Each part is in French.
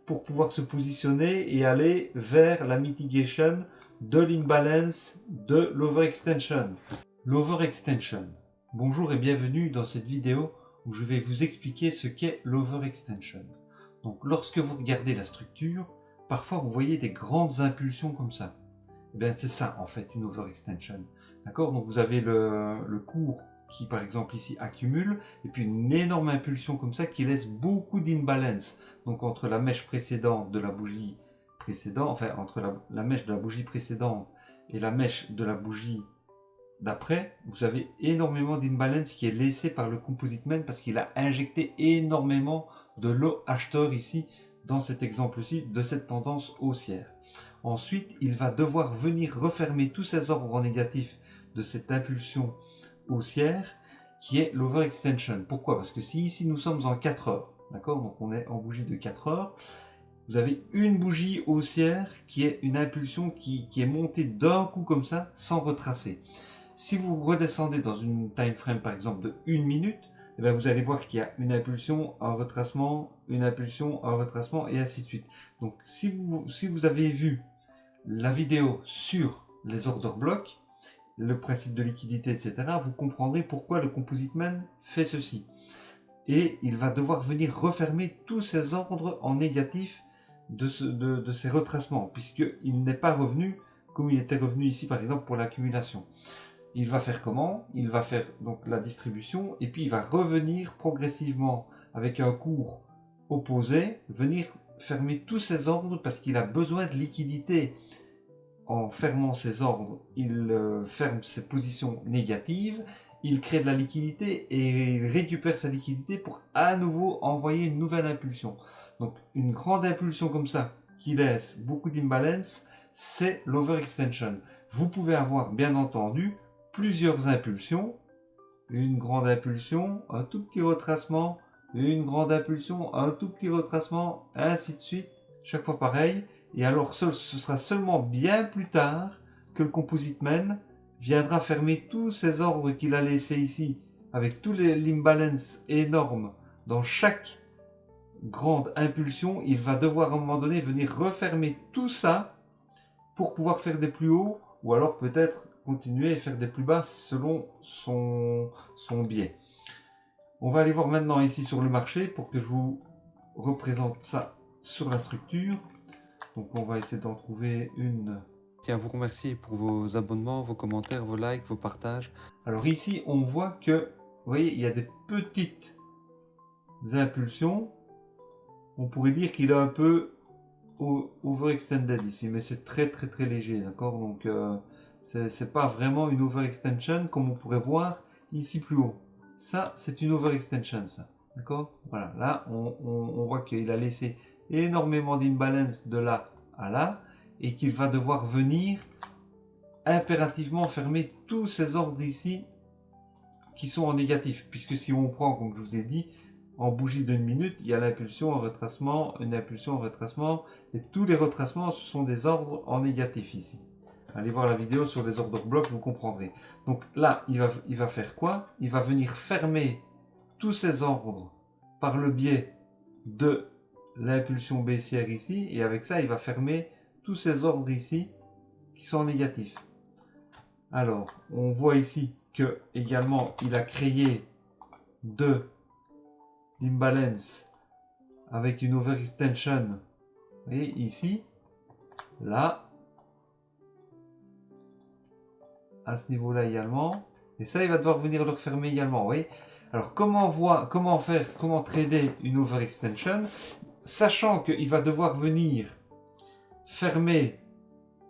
pour pouvoir se positionner et aller vers la mitigation de l'imbalance de l'overextension. L'overextension. Bonjour et bienvenue dans cette vidéo où je vais vous expliquer ce qu'est l'overextension. Donc lorsque vous regardez la structure, parfois vous voyez des grandes impulsions comme ça. Et bien c'est ça en fait une overextension. D'accord? Donc vous avez le cours qui par exemple ici accumule et puis une énorme impulsion comme ça qui laisse beaucoup d'imbalance. Donc entre la mèche précédente de la bougie précédente, enfin entre la mèche de la bougie précédente et la mèche de la bougie d'après, vous avez énormément d'imbalance qui est laissé par le composite man parce qu'il a injecté énormément de l'eau acheteur ici dans cet exemple-ci de cette tendance haussière. Ensuite, il va devoir venir refermer tous ces ordres négatifs de cette impulsion haussière qui est l'overextension. Pourquoi? Parce que si ici nous sommes en 4 heures, d'accord, donc on est en bougie de 4 heures, vous avez une bougie haussière qui est une impulsion qui est montée d'un coup comme ça sans retracer. Si vous redescendez dans une time frame par exemple de 1 minute, eh bien vous allez voir qu'il y a une impulsion, un retracement, une impulsion, un retracement et ainsi de suite. Donc si vous avez vu la vidéo sur les order blocks, le principe de liquidité, etc., vous comprendrez pourquoi le composite man fait ceci. Et il va devoir venir refermer tous ces ordres en négatif de ces retracements, puisqu'il n'est pas revenu comme il était revenu ici par exemple pour l'accumulation. Il va faire comment? Il va faire donc la distribution et puis il va revenir progressivement avec un cours opposé, venir fermer tous ses ordres parce qu'il a besoin de liquidité. En fermant ses ordres, il ferme ses positions négatives, il crée de la liquidité et il récupère sa liquidité pour à nouveau envoyer une nouvelle impulsion. Donc une grande impulsion comme ça qui laisse beaucoup d'imbalance, c'est l'overextension. Vous pouvez avoir bien entendu plusieurs impulsions, une grande impulsion, un tout petit retracement, une grande impulsion, un tout petit retracement, ainsi de suite, chaque fois pareil. Et alors ce sera seulement bien plus tard que le composite man viendra fermer tous ces ordres qu'il a laissés ici, avec tous les imbalances énormes dans chaque grande impulsion. Il va devoir à un moment donné venir refermer tout ça pour pouvoir faire des plus hauts ou alors peut-être continuer et faire des plus bas selon son biais. On va aller voir maintenant ici sur le marché pour que je vous représente ça sur la structure. Donc on va essayer d'en trouver une. Je tiens à vous remercier pour vos abonnements, vos commentaires, vos likes, vos partages. Alors ici on voit que, vous voyez, il y a des petites impulsions. On pourrait dire qu'il est un peu overextended ici, mais c'est très léger, d'accord? Donc c'est pas vraiment une overextension comme on pourrait voir ici plus haut. Ça, c'est une overextension, ça, d'accord? Voilà, là, on voit qu'il a laissé énormément d'imbalance de là à là, et qu'il va devoir venir impérativement fermer tous ces ordres ici qui sont en négatif, puisque si on prend, comme je vous ai dit, en bougie d'une minute, il y a l'impulsion, un retracement, une impulsion, un retracement, et tous les retracements, ce sont des ordres en négatif ici. Allez voir la vidéo sur les ordres blocs, vous comprendrez. Donc là, il va faire quoi? Il va venir fermer tous ces ordres par le biais de l'impulsion baissière ici, et avec ça, il va fermer tous ces ordres ici qui sont en négatif. Alors, on voit ici que également, il a créé deux imbalance avec une overextension, et ici, là, à ce niveau là également, et ça il va devoir venir le refermer également. Vous voyez, alors comment trader une overextension, sachant qu'il va devoir venir fermer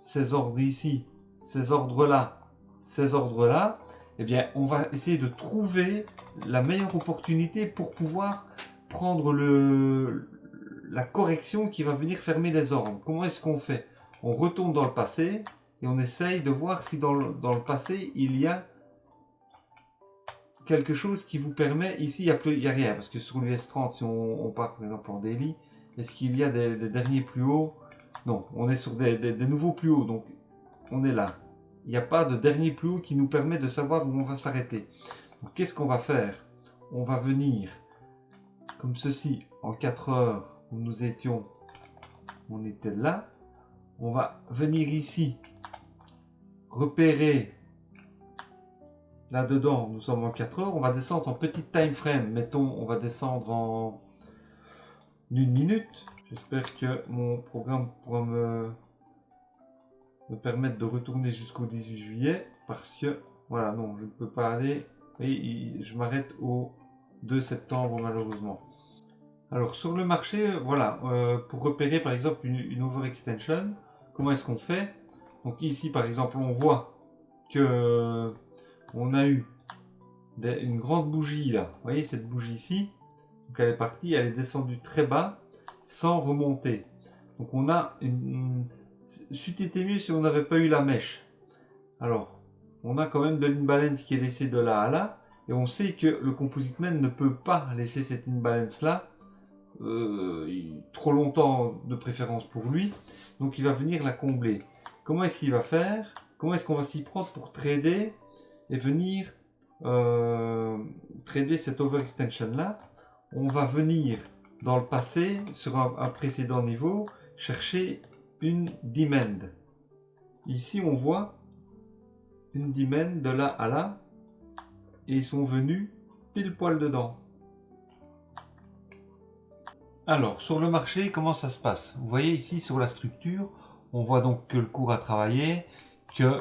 ces ordres ici, ces ordres là, ces ordres là, eh bien on va essayer de trouver la meilleure opportunité pour pouvoir prendre la correction qui va venir fermer les ordres. Comment est-ce qu'on fait? On retourne dans le passé et on essaye de voir si dans le passé il y a quelque chose qui vous permet, ici il n'y a rien, parce que sur l'US 30 si on part par exemple en daily, est-ce qu'il y a des derniers plus hauts? Non, on est sur des nouveaux plus hauts, donc on est là. Il n'y a pas de dernier plus haut qui nous permet de savoir où on va s'arrêter. Donc qu'est-ce qu'on va faire? On va venir comme ceci en 4 heures où nous étions on était là. On va venir ici, repérer là-dedans, nous sommes en 4 heures. On va descendre en petit time frame. Mettons, on va descendre en 1 minute. J'espère que mon programme pourra me permettre de retourner jusqu'au 18 juillet. Parce que, voilà, non, je ne peux pas aller. Et je m'arrête au 2 septembre, malheureusement. Alors, sur le marché, voilà, pour repérer, par exemple, une overextension, comment est-ce qu'on fait? Donc ici, par exemple, on voit que on a eu une grande bougie là. Vous voyez cette bougie ici? Donc elle est partie, elle est descendue très bas sans remonter. Donc on a c'eût été mieux si on n'avait pas eu la mèche. Alors, on a quand même de l'imbalance qui est laissé de là à là. Et on sait que le Composite Man ne peut pas laisser cette imbalance là trop longtemps, de préférence pour lui. Donc il va venir la combler. Comment est-ce qu'il va faire? Comment est-ce qu'on va s'y prendre pour trader et venir trader cette overextension là? On va venir dans le passé, sur un précédent niveau, chercher une demand. Ici on voit une demand de là à là, et ils sont venus pile poil dedans. Alors, sur le marché, comment ça se passe? Vous voyez ici sur la structure, on voit donc que le cours a travaillé, qu'il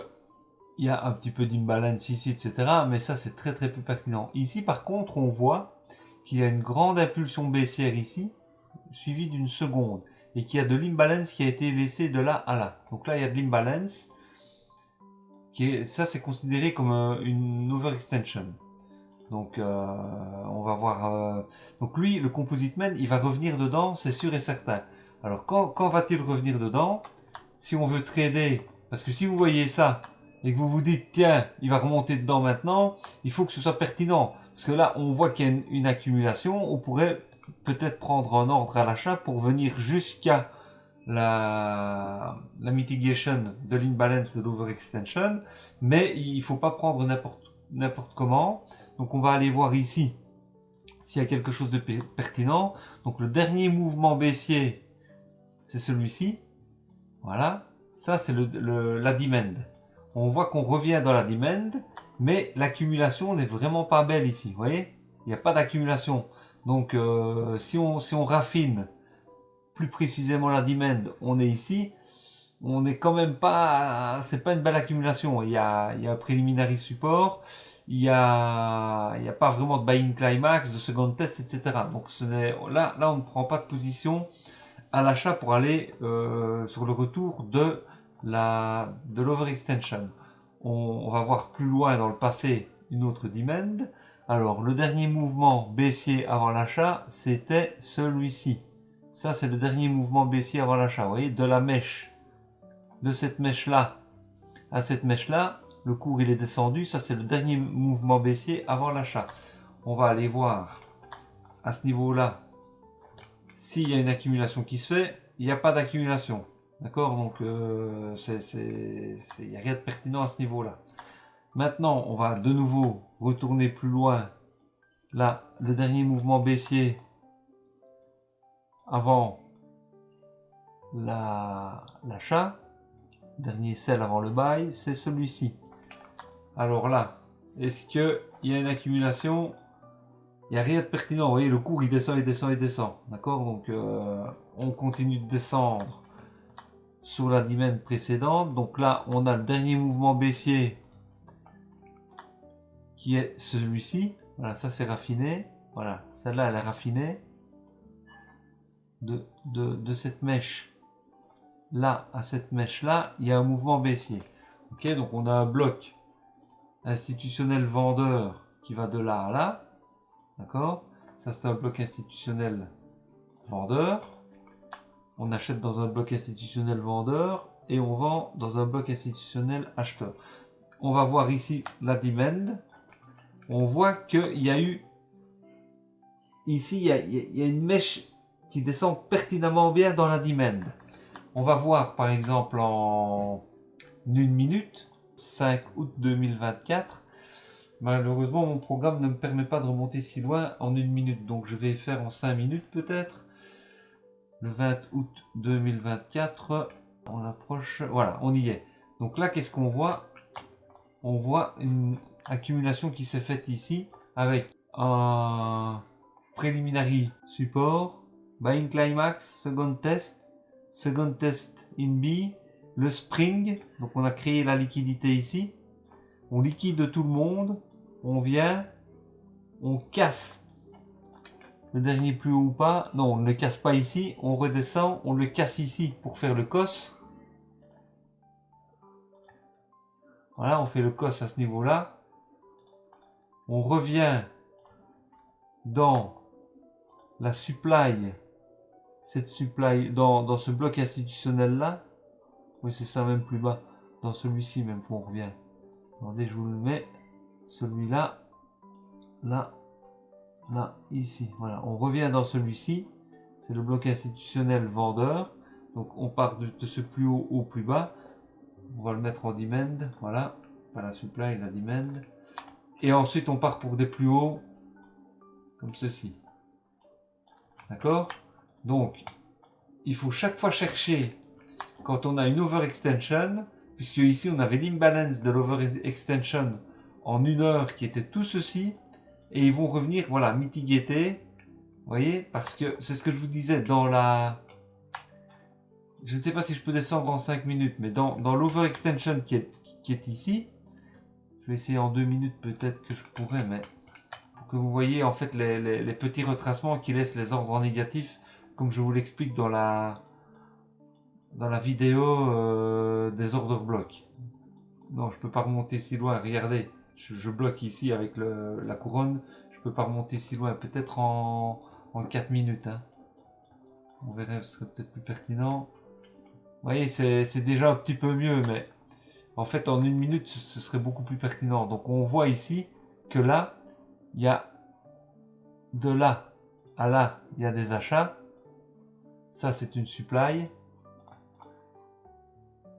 y a un petit peu d'imbalance ici, etc. Mais ça, c'est très peu pertinent. Ici, par contre, on voit qu'il y a une grande impulsion baissière ici, suivie d'une seconde, et qu'il y a de l'imbalance qui a été laissé de là à là. Donc là, il y a de l'imbalance. Ça, c'est considéré comme une overextension. Donc on va voir. Donc lui, le Composite Man, il va revenir dedans, c'est sûr et certain. Alors quand va-t-il revenir dedans? Si on veut trader, parce que si vous voyez ça et que vous vous dites tiens, il va remonter dedans maintenant, il faut que ce soit pertinent. Parce que là, on voit qu'il y a une accumulation, on pourrait peut-être prendre un ordre à l'achat pour venir jusqu'à la mitigation de l'imbalance de l'overextension, mais il ne faut pas prendre n'importe comment. Donc on va aller voir ici s'il y a quelque chose de pertinent. Donc le dernier mouvement baissier, c'est celui-ci. Voilà, ça c'est la demand. On voit qu'on revient dans la demand, mais l'accumulation n'est vraiment pas belle ici. Vous voyez, il n'y a pas d'accumulation. Donc si on raffine plus précisément la demand, on est ici. On n'est quand même pas, c'est pas une belle accumulation. Il y a un preliminary support, il y a pas vraiment de buying climax, de second test, etc. Donc là on ne prend pas de position à l'achat pour aller sur le retour de l'overextension. On va voir plus loin dans le passé une autre demand. Alors le dernier mouvement baissier avant l'achat, c'était celui-ci. Ça c'est le dernier mouvement baissier avant l'achat. Vous voyez, de la mèche. De cette mèche là à cette mèche là, le cours il est descendu, ça c'est le dernier mouvement baissier avant l'achat. On va aller voir à ce niveau là s'il y a une accumulation qui se fait. Il n'y a pas d'accumulation, d'accord? Donc il n'y a rien de pertinent à ce niveau là. Maintenant on va de nouveau retourner plus loin. Là le dernier mouvement baissier avant l'achat, dernier sell avant le buy, c'est celui-ci. Alors là, est-ce qu'il y a une accumulation? Il n'y a rien de pertinent. Vous voyez, le cours il descend, il descend, il descend. D'accord? Donc on continue de descendre sur la demand précédente. Donc là, on a le dernier mouvement baissier qui est celui-ci. Voilà, ça c'est raffiné. Voilà, celle-là elle est raffinée de cette mèche. Là, à cette mèche-là, il y a un mouvement baissier. Ok, donc on a un bloc institutionnel vendeur qui va de là à là. D'accord? Ça, c'est un bloc institutionnel vendeur. On achète dans un bloc institutionnel vendeur et on vend dans un bloc institutionnel acheteur. On va voir ici la demand. On voit qu'il y a eu ici, il y a une mèche qui descend pertinemment bien dans la demand. On va voir par exemple en 1 minute, 5 août 2024. Malheureusement, mon programme ne me permet pas de remonter si loin en 1 minute. Donc je vais faire en 5 minutes peut-être. le 20 août 2024. On approche, voilà, on y est. Donc là, qu'est-ce qu'on voit? On voit une accumulation qui s'est faite ici avec un preliminary support, buying climax, second test in B, le spring, donc on a créé la liquidité ici, on liquide tout le monde, on vient, on casse le dernier plus haut ou pas, non on ne le casse pas ici, on redescend, on le casse ici pour faire le cos. Voilà, on fait le cos à ce niveau-là. On revient dans la supply, cette supply, dans ce bloc institutionnel-là. Oui, c'est ça, même plus bas. Dans celui-ci, même, on revient. Attendez, je vous le mets. Celui-là, là, là, ici. Voilà, on revient dans celui-ci. C'est le bloc institutionnel vendeur. Donc, on part de ce plus haut au plus bas. On va le mettre en demand, voilà, pas la supply, la demand. Et ensuite on part pour des plus hauts, comme ceci. D'accord? Donc, il faut chaque fois chercher, quand on a une overextension, puisque ici on avait l'imbalance de l'overextension en 1 heure qui était tout ceci, et ils vont revenir, voilà, mitigater, vous voyez, parce que c'est ce que je vous disais dans la... Je ne sais pas si je peux descendre en 5 minutes, mais dans l'overextension qui est ici, je vais essayer en 2 minutes peut-être que je pourrais, mais pour que vous voyez en fait les petits retracements qui laissent les ordres négatifs, comme je vous l'explique dans la vidéo des ordres blocs. Non, je peux pas remonter si loin, regardez, je bloque ici avec la couronne, je peux pas remonter si loin, peut-être en 4 minutes. Hein. On verrait, ce serait peut-être plus pertinent. Vous voyez, c'est déjà un petit peu mieux, mais en fait, en 1 minute, ce serait beaucoup plus pertinent. Donc, on voit ici que là, il y a de là à là, il y a des achats. Ça, c'est une supply.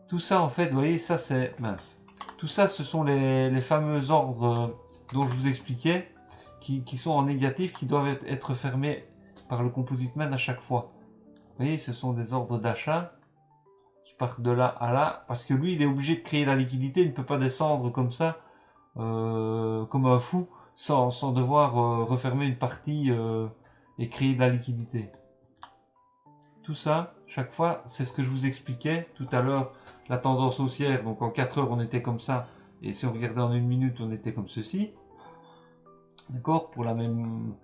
Tout ça, en fait, vous voyez, ça, c'est mince. Tout ça, ce sont les fameux ordres dont je vous expliquais, qui sont en négatif, qui doivent être fermés par le composite man à chaque fois. Vous voyez, ce sont des ordres d'achat qui partent de là à là, parce que lui, il est obligé de créer la liquidité, il ne peut pas descendre comme ça, comme un fou, sans devoir refermer une partie et créer de la liquidité. Tout ça, chaque fois, c'est ce que je vous expliquais tout à l'heure, la tendance haussière, donc en 4 heures on était comme ça, et si on regardait en 1 minute on était comme ceci, d'accord, pour la même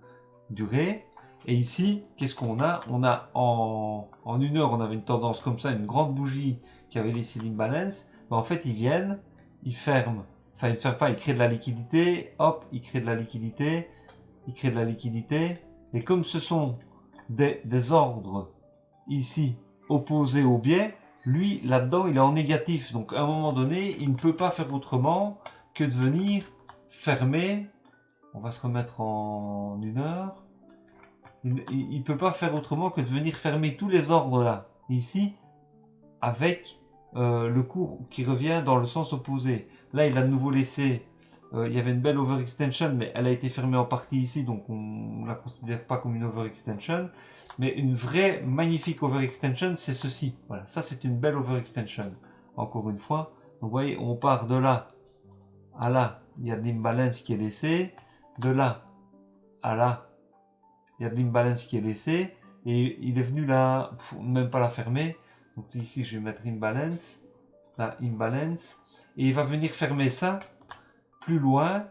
durée. Et ici, qu'est-ce qu'on a? On a en 1 heure, on avait une tendance comme ça, une grande bougie qui avait laissé l'imbalance. Ben, en fait, ils viennent, ils ferment. Enfin, ils ne ferment pas, ils créent de la liquidité. Hop, ils créent de la liquidité. Ils créent de la liquidité. Et comme ce sont des ordres ici opposés au biais, lui, là-dedans, il est en négatif. Donc, à un moment donné, il ne peut pas faire autrement que de venir fermer. On va se remettre en 1 heure. Il ne peut pas faire autrement que de venir fermer tous les ordres là, ici, avec le cours qui revient dans le sens opposé. Là, il a de nouveau laissé, il y avait une belle overextension, mais elle a été fermée en partie ici, donc on ne la considère pas comme une overextension. Mais une vraie magnifique overextension, c'est ceci. Voilà, ça c'est une belle overextension. Encore une fois, donc vous voyez, on part de là à là, il y a de l'imbalance qui est laissé. De là à là, il y a de l'imbalance qui est laissé et il est venu là, même pas la fermer. Donc ici je vais mettre imbalance, là imbalance, et il va venir fermer ça plus loin.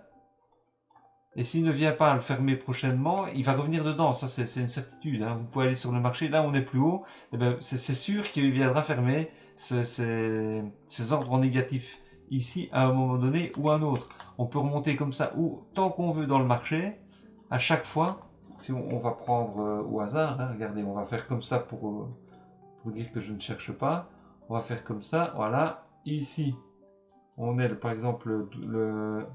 Et s'il ne vient pas le fermer prochainement, il va revenir dedans. Ça c'est une certitude. Hein. Vous pouvez aller sur le marché, là on est plus haut, et ben, c'est sûr qu'il viendra fermer ces ordres négatifs ici à un moment donné ou à un autre. On peut remonter comme ça ou tant qu'on veut dans le marché, à chaque fois. Si on va prendre au hasard, hein, regardez, on va faire comme ça pour dire que je ne cherche pas. On va faire comme ça, voilà. Ici, on est par exemple le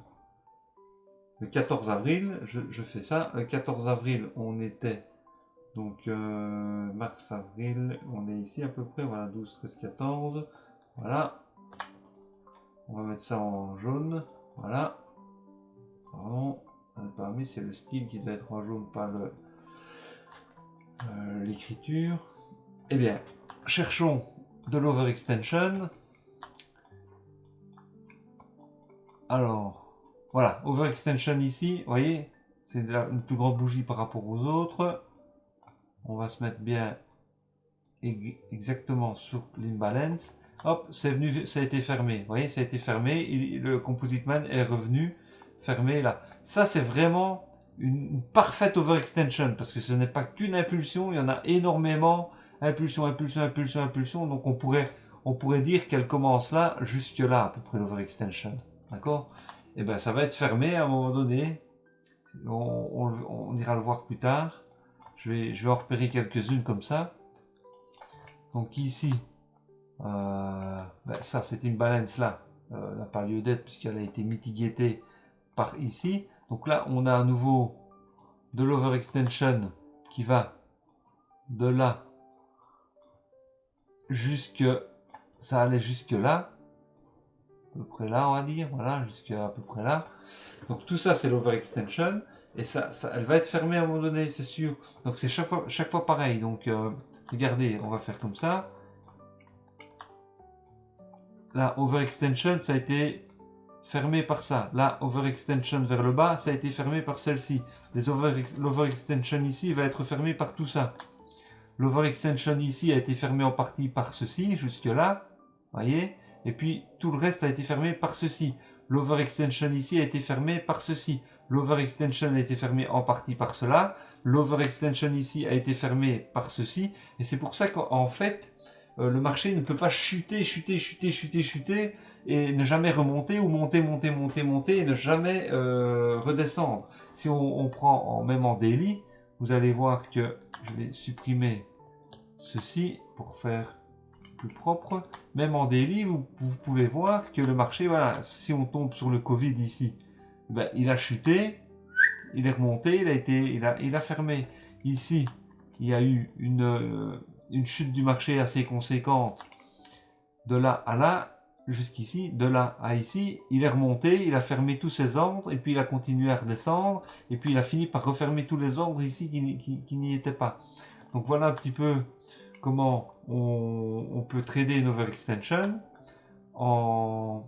14 avril, je fais ça. Le 14 avril, on était, donc mars, avril, on est ici à peu près, voilà, 12, 13, 14. Voilà. On va mettre ça en jaune, voilà. Pardon. Parmi c'est le style qui doit être en jaune, pas l'écriture. Eh bien, cherchons de l'overextension. Alors, voilà, overextension ici, vous voyez, c'est une plus grande bougie par rapport aux autres. On va se mettre bien exactement sur l'imbalance. Hop, c'est venu, ça a été fermé. Vous voyez, ça a été fermé. Et le Composite Man est revenu fermé là. Ça, c'est vraiment une parfaite overextension parce que ce n'est pas qu'une impulsion, il y en a énormément. Impulsion, impulsion, impulsion, impulsion. Donc on pourrait dire qu'elle commence là, jusque là, à peu près l'overextension. D'accord? Et bien ça va être fermé à un moment donné. On ira le voir plus tard. Je vais en repérer quelques-unes comme ça. Donc ici, ça cette imbalance là n'a pas lieu d'être puisqu'elle a été mitigée par ici. Donc là, on a à nouveau de l'overextension qui va de là jusque, ça allait jusque là, à peu près là on va dire, voilà, jusque à peu près là. Donc tout ça c'est l'overextension et ça, elle va être fermée à un moment donné, c'est sûr. Donc c'est chaque fois pareil. Donc regardez, on va faire comme ça. Là, overextension, ça a été fermé par ça. Là, overextension vers le bas, ça a été fermé par celle-ci. L'overextension ici va être fermé par tout ça. L'overextension ici a été fermé en partie par ceci, jusque-là. Voyez? Et puis, tout le reste a été fermé par ceci. L'overextension ici a été fermé par ceci. L'overextension a été fermé en partie par cela. L'overextension ici a été fermé par ceci. Et c'est pour ça qu'en fait, le marché ne peut pas chuter, chuter, chuter, chuter, chuter et ne jamais remonter ou monter, monter, monter, monter et ne jamais redescendre. Si on prend même en daily, vous allez voir que je vais supprimer ceci pour faire plus propre. Même en daily, vous pouvez voir que le marché, voilà, si on tombe sur le Covid ici, ben, il a chuté, il est remonté, il a fermé. Ici, il y a eu une chute du marché assez conséquente de là à là, jusqu'ici, de là à ici, il est remonté, il a fermé tous ses ordres, et puis il a continué à redescendre, et puis il a fini par refermer tous les ordres ici qui n'y étaient pas. Donc voilà un petit peu comment on peut trader une overextension en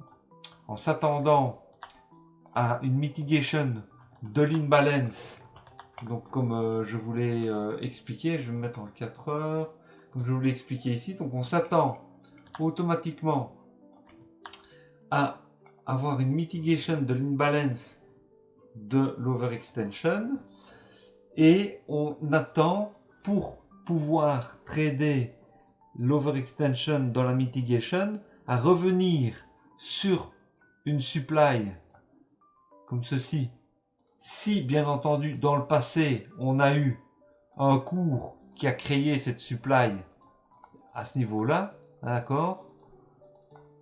s'attendant à une mitigation de l'imbalance. Donc comme je vous l'ai expliqué, je vais me mettre en 4 heures, comme je vous l'ai expliqué ici, donc on s'attend automatiquement à avoir une mitigation de l'imbalance de l'overextension et on attend pour pouvoir trader l'overextension dans la mitigation à revenir sur une supply comme ceci. Si bien entendu dans le passé on a eu un cours qui a créé cette supply à ce niveau là, d'accord.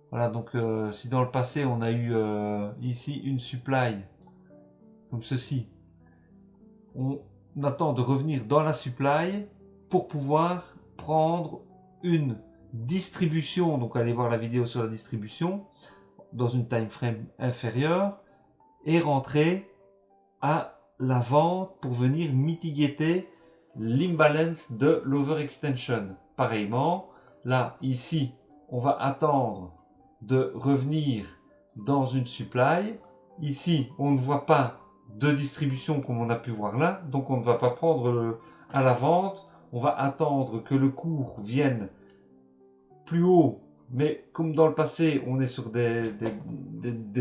Voilà, donc si dans le passé on a eu ici une supply comme ceci, on attend de revenir dans la supply pour pouvoir prendre une distribution, donc allez voir la vidéo sur la distribution, dans une time frame inférieure et rentrer à la vente pour venir mitiguer l'imbalance de l'overextension. Pareillement, là, ici, on va attendre de revenir dans une supply. Ici, on ne voit pas de distribution comme on a pu voir là, donc on ne va pas prendre à la vente. On va attendre que le cours vienne plus haut, mais comme dans le passé, on est sur des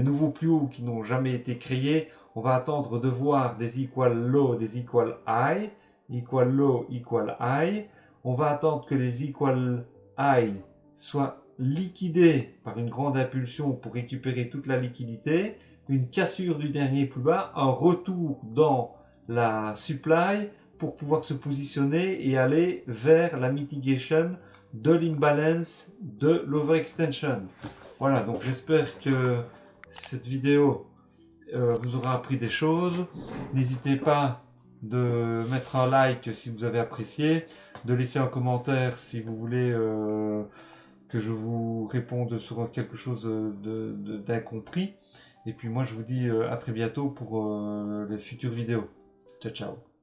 nouveaux plus hauts qui n'ont jamais été créés, on va attendre de voir des equal low, des equal high, equal low, equal high. On va attendre que les equal high soient liquidés par une grande impulsion pour récupérer toute la liquidité, une cassure du dernier plus bas, un retour dans la supply pour pouvoir se positionner et aller vers la mitigation de l'imbalance de l'overextension. Voilà, donc j'espère que cette vidéo vous aura appris des choses. N'hésitez pas de mettre un like si vous avez apprécié, de laisser un commentaire si vous voulez que je vous réponde sur quelque chose d'incompris. Et puis moi je vous dis à très bientôt pour les futures vidéos. Ciao ciao.